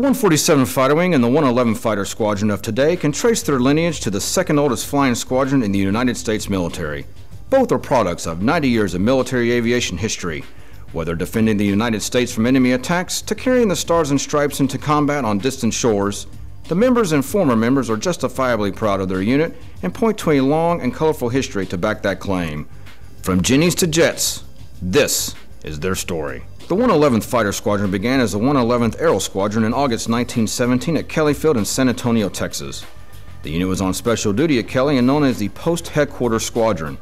The 147 Fighter Wing and the 111 Fighter Squadron of today can trace their lineage to the second oldest flying squadron in the United States military. Both are products of 90 years of military aviation history, whether defending the United States from enemy attacks to carrying the Stars and Stripes into combat on distant shores. The members and former members are justifiably proud of their unit and point to a long and colorful history to back that claim. From Jennies to Jets, this is their story. The 111th Fighter Squadron began as the 111th Aero Squadron in August 1917 at Kelly Field in San Antonio, Texas. The unit was on special duty at Kelly and known as the Post Headquarters Squadron.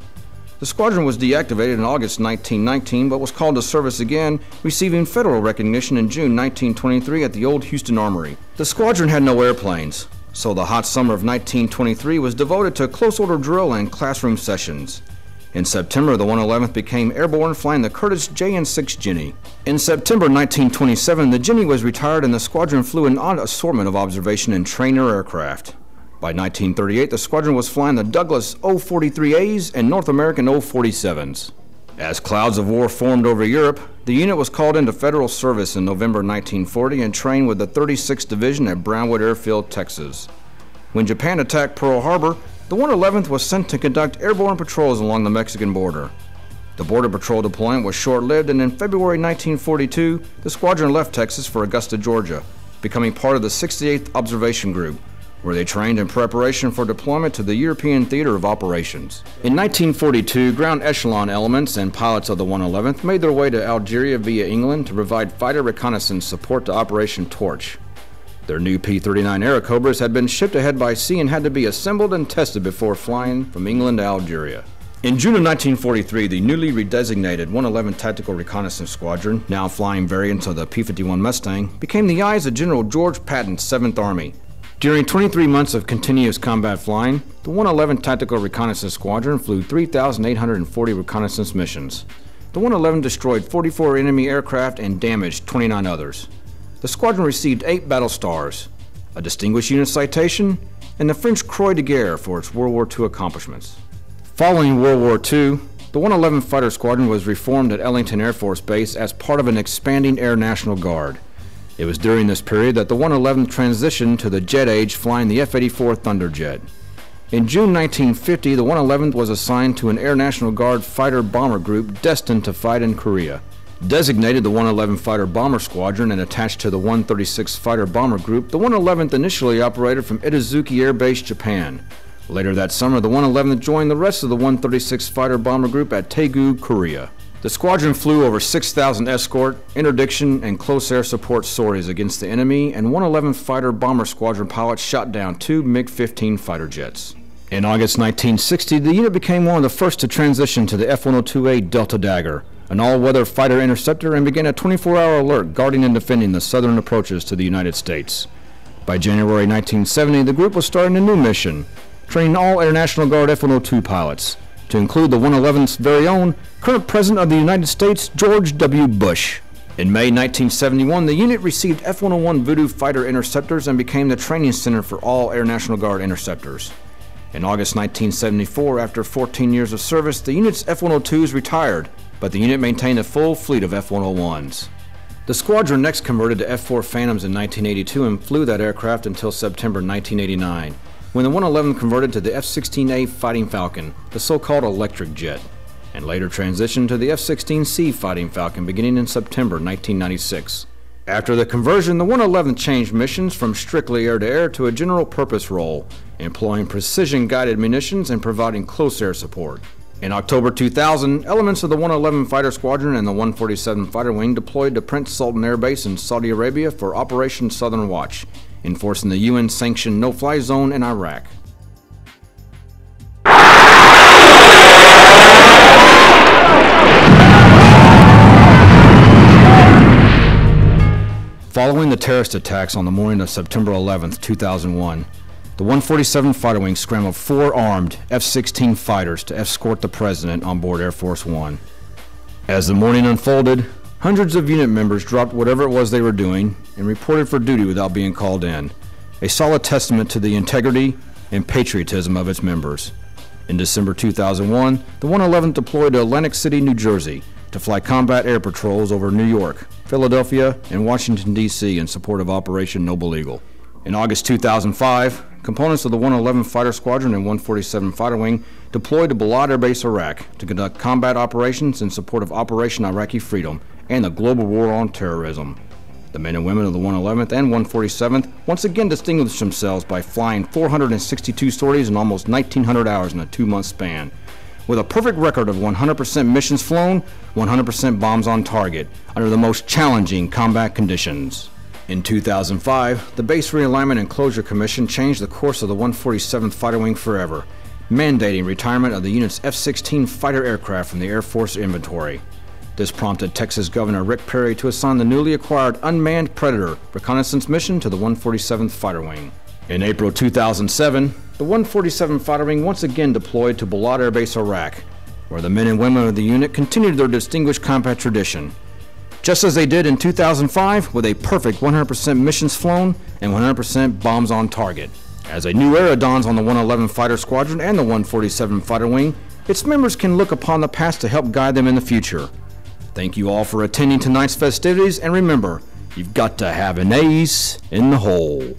The squadron was deactivated in August 1919 but was called to service again, receiving federal recognition in June 1923 at the old Houston Armory. The squadron had no airplanes, so the hot summer of 1923 was devoted to close order drill and classroom sessions. In September, the 111th became airborne, flying the Curtiss JN-6 Jenny. In September 1927, the Jenny was retired and the squadron flew an odd assortment of observation and trainer aircraft. By 1938, the squadron was flying the Douglas O-43As and North American O-47s. As clouds of war formed over Europe, the unit was called into federal service in November 1940 and trained with the 36th Division at Brownwood Airfield, Texas. When Japan attacked Pearl Harbor, the 111th was sent to conduct airborne patrols along the Mexican border. The border patrol deployment was short-lived, and in February 1942, the squadron left Texas for Augusta, Georgia, becoming part of the 68th Observation Group, where they trained in preparation for deployment to the European Theater of Operations. In 1942, ground echelon elements and pilots of the 111th made their way to Algeria via England to provide fighter reconnaissance support to Operation Torch. Their new P-39 Airacobras had been shipped ahead by sea and had to be assembled and tested before flying from England to Algeria. In June of 1943, the newly redesignated 111 Tactical Reconnaissance Squadron, now flying variants of the P-51 Mustang, became the eyes of General George Patton's 7th Army. During 23 months of continuous combat flying, the 111 Tactical Reconnaissance Squadron flew 3,840 reconnaissance missions. The 111 destroyed 44 enemy aircraft and damaged 29 others. The squadron received 8 battle stars, a Distinguished Unit Citation, and the French Croix de Guerre for its World War II accomplishments. Following World War II, the 111 Fighter Squadron was reformed at Ellington Air Force Base as part of an expanding Air National Guard. It was during this period that the 111 transitioned to the jet age, flying the F-84 Thunderjet. In June 1950, the 111th was assigned to an Air National Guard fighter bomber group destined to fight in Korea. Designated the 111 Fighter Bomber Squadron and attached to the 136th Fighter Bomber Group, the 111th initially operated from Itazuki Air Base, Japan. Later that summer, the 111th joined the rest of the 136th Fighter Bomber Group at Daegu, Korea. The squadron flew over 6,000 escort, interdiction, and close air support sorties against the enemy, and 111th Fighter Bomber Squadron pilots shot down 2 MiG-15 fighter jets. In August 1960, the unit became one of the first to transition to the F-102A Delta Dagger, an all-weather fighter interceptor, and began a 24-hour alert guarding and defending the southern approaches to the United States. By January 1970, the group was starting a new mission, training all Air National Guard F-102 pilots, to include the 111th's very own current President of the United States, George W. Bush. In May 1971, the unit received F-101 Voodoo fighter interceptors and became the training center for all Air National Guard interceptors. In August 1974, after 14 years of service, the unit's F-102s retired, but the unit maintained a full fleet of F-101s. The squadron next converted to F-4 Phantoms in 1982 and flew that aircraft until September 1989, when the 111 converted to the F-16A Fighting Falcon, the so-called electric jet, and later transitioned to the F-16C Fighting Falcon beginning in September 1996. After the conversion, the 111 changed missions from strictly air-to-air to a general-purpose role, employing precision-guided munitions and providing close air support. In October 2000, elements of the 111 Fighter Squadron and the 147 Fighter Wing deployed to Prince Sultan Air Base in Saudi Arabia for Operation Southern Watch, enforcing the UN-sanctioned no-fly zone in Iraq. Following the terrorist attacks on the morning of September 11, 2001, the 147 Fighter Wing scrambled 4 armed F-16 fighters to escort the President on board Air Force One. As the morning unfolded, hundreds of unit members dropped whatever it was they were doing and reported for duty without being called in, a solid testament to the integrity and patriotism of its members. In December 2001, the 111th deployed to Atlantic City, New Jersey to fly combat air patrols over New York. Philadelphia, and Washington, D.C. in support of Operation Noble Eagle. In August 2005, components of the 111 Fighter Squadron and 147 Fighter Wing deployed to Balad Air Base, Iraq, to conduct combat operations in support of Operation Iraqi Freedom and the global war on terrorism. The men and women of the 111th and 147th once again distinguished themselves by flying 462 sorties in almost 1,900 hours in a 2-month span, with a perfect record of 100% missions flown, 100% bombs on target, under the most challenging combat conditions. In 2005, the Base Realignment and Closure Commission changed the course of the 147th Fighter Wing forever, mandating retirement of the unit's F-16 fighter aircraft from the Air Force inventory. This prompted Texas Governor Rick Perry to assign the newly acquired unmanned Predator reconnaissance mission to the 147th Fighter Wing. In April 2007, the 147 Fighter Wing once again deployed to Balad Air Base, Iraq, where the men and women of the unit continued their distinguished combat tradition, just as they did in 2005, with a perfect 100% missions flown and 100% bombs on target. As a new era dawns on the 111 Fighter Squadron and the 147 Fighter Wing, its members can look upon the past to help guide them in the future. Thank you all for attending tonight's festivities, and remember, you've got to have an ace in the hole.